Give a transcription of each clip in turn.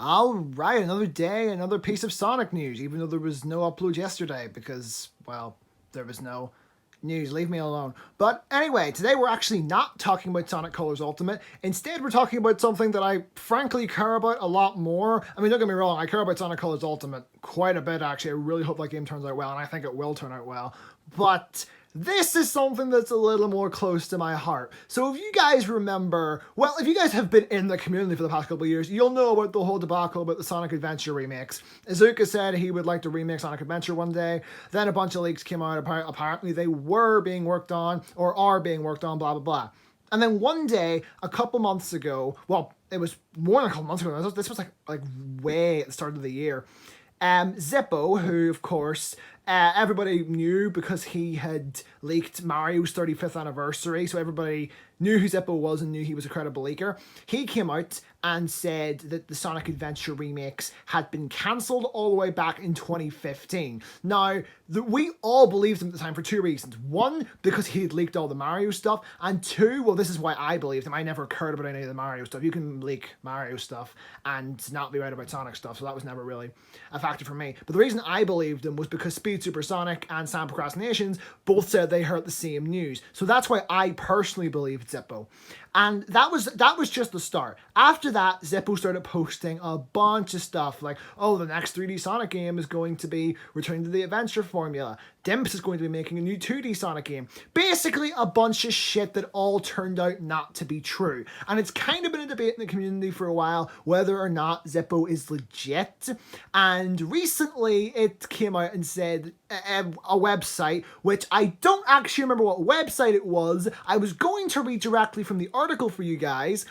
Alright, another day, another piece of Sonic news, even though there was no upload yesterday because, well, there was no news. Leave me alone. But anyway, today we're actually not talking about Sonic Colors Ultimate. Instead, we're talking about something that I frankly care about a lot more. I mean, don't get me wrong, I care about Sonic Colors Ultimate quite a bit, actually. I really hope that game turns out well, and I think it will turn out well. But this is something that's a little more close to my heart. So if you guys remember, well, if you guys have been in the community for the past couple of years, you'll know about the whole debacle about the Sonic Adventure remakes. Izuka said he would like to remake Sonic Adventure one day. Then a bunch of leaks came out. Apparently they were being worked on, or are being worked on, blah, blah, blah. And then one day, a couple months ago, well, it was more than a couple months ago, this was like way at the start of the year, Zippo, who of course everybody knew because he had leaked Mario's 35th anniversary, so everybody knew who Zippo was and knew he was a credible leaker. He came out and said that the Sonic Adventure remakes had been cancelled all the way back in 2015. Now, we all believed him at the time for two reasons. One, because he had leaked all the Mario stuff, and two, well, this is why I believed him. I never cared about any of the Mario stuff. You can leak Mario stuff and not be right about Sonic stuff, so that was never really a factor for me. But the reason I believed him was because Speed Supersonic and Sam Procrastinations both said they heard the same news. So that's why I personally believed Zippo. And that was just the start. After that, Zippo started posting a bunch of stuff like, oh, the next 3D Sonic game is going to be returning to the adventure formula. Dimps is going to be making a new 2D Sonic game. Basically a bunch of shit that all turned out not to be true. And it's kind of been a debate in the community for a while whether or not Zippo is legit. And recently it came out and said a website, which I don't actually remember what website it was. I was going to read directly from the article for you guys,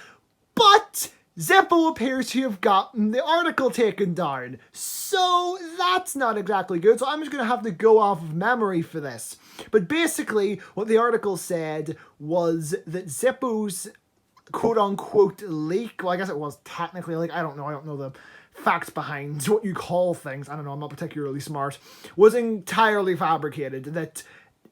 but Zippo appears to have gotten the article taken down. So that's not exactly good. So I'm just going to have to go off of memory for this. But basically, what the article said was that Zippo's quote-unquote leak, well, I guess it was technically a leak, I don't know the facts behind what you call things, I don't know, I'm not particularly smart, was entirely fabricated, that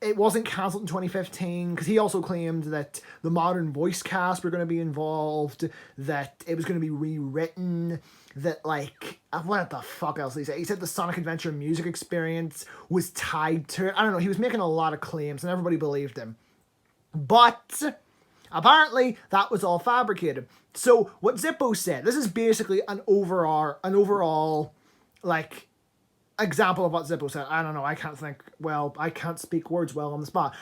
it wasn't cancelled in 2015, because he also claimed that the modern voice cast were going to be involved, that it was going to be rewritten, that, like, what the fuck else did he say? He said the Sonic Adventure music experience was tied to it. I don't know, he was making a lot of claims, and everybody believed him. But apparently, that was all fabricated. So, what Zippo said, this is basically an overall, like, example of what Zippo said. I don't know, I can't speak words well on the spot.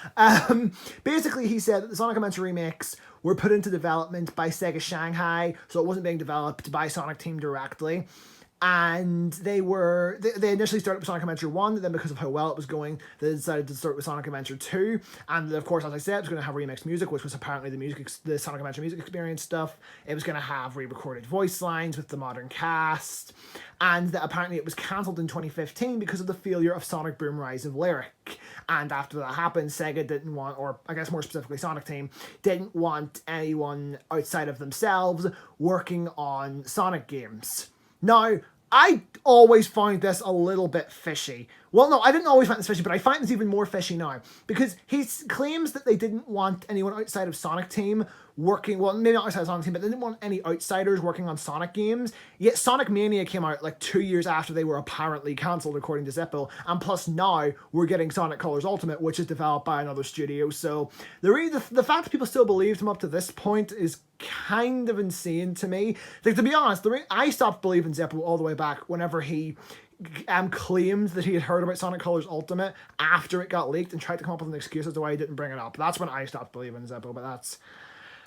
Basically, he said that the Sonic Adventure remakes were put into development by Sega Shanghai, so it wasn't being developed by Sonic Team directly. And they initially started with Sonic Adventure 1, then because of how well it was going, they decided to start with Sonic Adventure 2. And of course, as I said, it was going to have remixed music, which was apparently the Sonic Adventure music experience stuff. It was going to have re-recorded voice lines with the modern cast. And that apparently it was cancelled in 2015 because of the failure of Sonic Boom Rise of Lyric. And after that happened, Sega didn't want, or I guess more specifically Sonic Team, didn't want anyone outside of themselves working on Sonic games. Now, I always found this a little bit fishy. Well, no, I didn't always find this fishy, but I find this even more fishy now. Because he claims that they didn't want anyone outside of Sonic Team working, well, maybe not outside of Sonic Team, but they didn't want any outsiders working on Sonic games. Yet Sonic Mania came out like 2 years after they were apparently cancelled, according to Zippo. And plus now, we're getting Sonic Colors Ultimate, which is developed by another studio. So the fact that people still believed him up to this point is kind of insane to me. Like, to be honest, I stopped believing Zippo all the way back whenever he claimed that he had heard about Sonic Colors Ultimate after it got leaked and tried to come up with an excuse as to why he didn't bring it up. That's when I stopped believing Zippo, but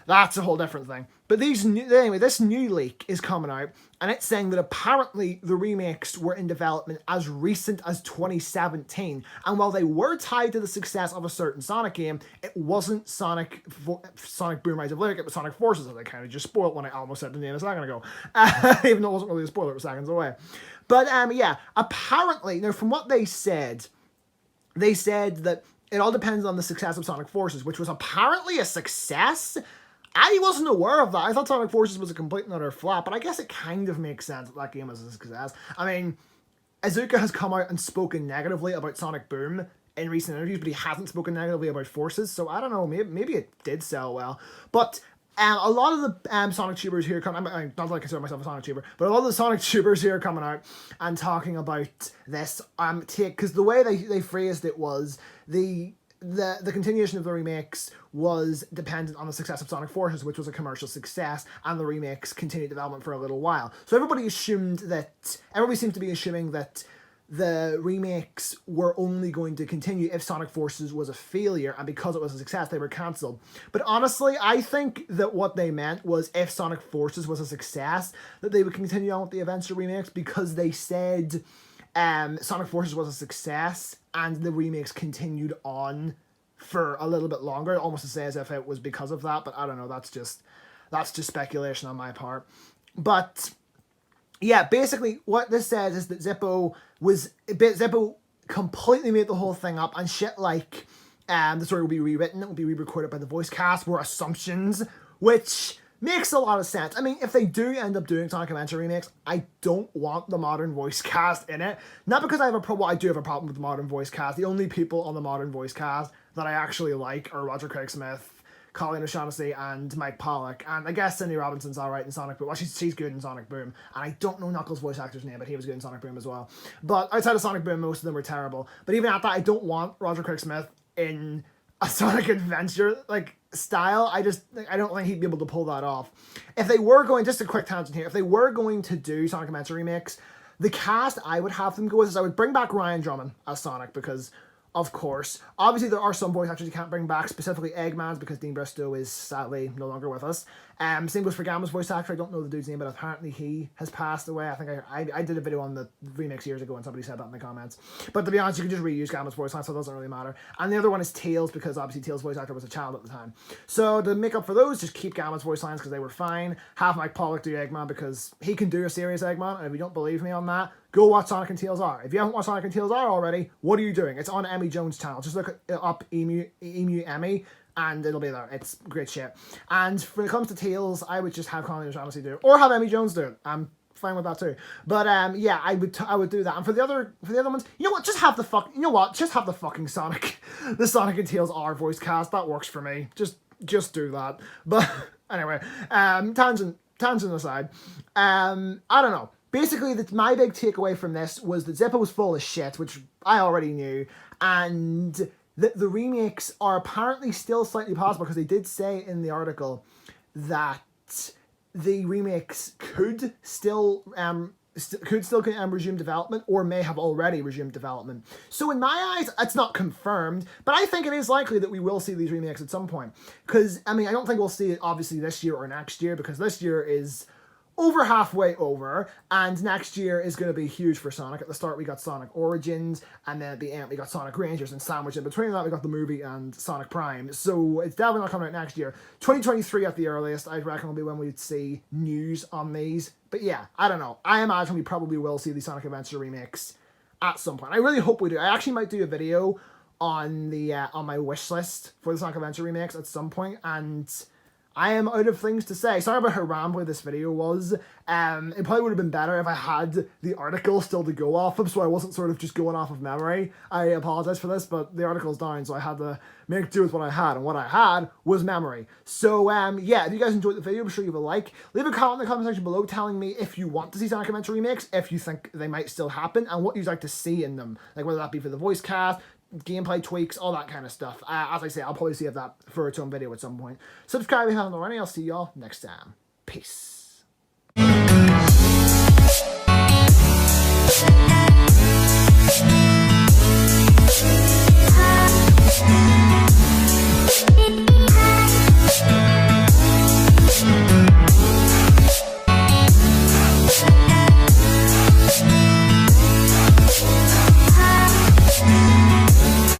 that's a whole different thing. But this new leak is coming out, and it's saying that apparently the remakes were in development as recent as 2017. And while they were tied to the success of a certain Sonic game, it wasn't Sonic Boom Rise of Lyric, it was Sonic Forces, as I kind of just spoiled when I almost said the name a second ago. Even though it wasn't really a spoiler, it was seconds away. But yeah, apparently, now from what they said that it all depends on the success of Sonic Forces, which was apparently a success. I wasn't aware of that. I thought Sonic Forces was a complete and utter flop, but I guess it kind of makes sense that game was a success. I mean, Izuka has come out and spoken negatively about Sonic Boom in recent interviews, but he hasn't spoken negatively about Forces, so I don't know, maybe it did sell well. But A lot of the Sonic tubers here come. Not that I consider myself a Sonic tuber, but a lot of the Sonic tubers here are coming out and talking about this take, because the way they phrased it was the continuation of the remakes was dependent on the success of Sonic Forces, which was a commercial success, and the remakes continued development for a little while. So everybody seemed to be assuming that the remakes were only going to continue if Sonic Forces was a failure, and because it was a success, they were cancelled. But honestly, I think that what they meant was if Sonic Forces was a success, that they would continue on with the Adventure remakes, because they said Sonic Forces was a success and the remakes continued on for a little bit longer, almost to say as if it was because of that, but I don't know, that's just speculation on my part. But yeah, basically what this says is that Zippo completely made the whole thing up, and shit like the story will be rewritten, it will be re-recorded by the voice cast were assumptions, which makes a lot of sense. I mean, if they do end up doing Sonic Adventure remakes, I don't want the modern voice cast in it. Not because I have a problem, well, I do have a problem with the modern voice cast. The only people on the modern voice cast that I actually like are Roger Craig Smith, Colleen O'Shaughnessy, and Mike Pollock. And I guess Cindy Robinson's alright in Sonic Boom. Well, she's good in Sonic Boom. And I don't know Knuckles' voice actor's name, but he was good in Sonic Boom as well. But outside of Sonic Boom, most of them were terrible. But even at that, I don't want Roger Craig Smith in a Sonic Adventure style. I don't think he'd be able to pull that off. If they were going, just a quick tangent here, if they were going to do Sonic Adventure remakes, the cast I would have them go with is I would bring back Ryan Drummond as Sonic, because of course, obviously there are some voice actors you can't bring back, specifically Eggman's, because Dean Bristow is sadly no longer with us. Same goes for Gamma's voice actor. I don't know the dude's name, but apparently he has passed away. I think I did a video on the remakes years ago and somebody said that in the comments. But to be honest, you can just reuse Gamma's voice line, so it doesn't really matter. And the other one is Tails, because obviously Tails' voice actor was a child at the time. So to make up for those, just keep Gamma's voice lines because they were fine. Have Mike Pollock do Eggman because he can do a serious Eggman, and if you don't believe me on that, go watch Sonic and Tails R. If you haven't watched Sonic and Tails R already, what are you doing? It's on Emmy Jones' channel. Just look up Emu Emmy, and it'll be there. It's great shit. And when it comes to Tails, I would just have Colleen O'Shaughnessy do it, or have Emmy Jones do it. I'm fine with that too. But yeah, I would do that. And for the other ones, you know what? Just have the fucking Sonic, the Sonic and Tails R voice cast. That works for me. Just do that. But anyway, tangent aside, I don't know. Basically, my big takeaway from this was that Zippo was full of shit, which I already knew, and that the remakes are apparently still slightly possible, because they did say in the article that the remakes could still resume development, or may have already resumed development. So in my eyes, it's not confirmed, but I think it is likely that we will see these remakes at some point. Because, I mean, I don't think we'll see it obviously this year or next year, because this year is over halfway over, and next year is going to be huge for Sonic. At the start we got Sonic Origins, and then at the end we got Sonic Rangers, and sandwiched in between that we got the movie and Sonic Prime. So it's definitely not coming out next year. 2023 at the earliest, I reckon, will be when we'd see news on these. But yeah, I don't know. I imagine we probably will see the Sonic Adventure remakes at some point. I really hope we do. I actually might do a video on the on my wish list for the Sonic Adventure remakes at some point, and I am out of things to say. Sorry about how rambly this video was. It probably would have been better if I had the article still to go off of, so I wasn't sort of just going off of memory. I apologize for this, but the article's down, so I had to make do with what I had, and what I had was memory. So, yeah, if you guys enjoyed the video, be sure you leave a like. Leave a comment in the comment section below telling me if you want to see Sonic Adventure remakes, if you think they might still happen, and what you'd like to see in them. Like, whether that be for the voice cast, gameplay tweaks, all that kind of stuff. As I say, I'll probably save that for its own video at some point. Subscribe if you haven't already. I'll see y'all next time. Peace.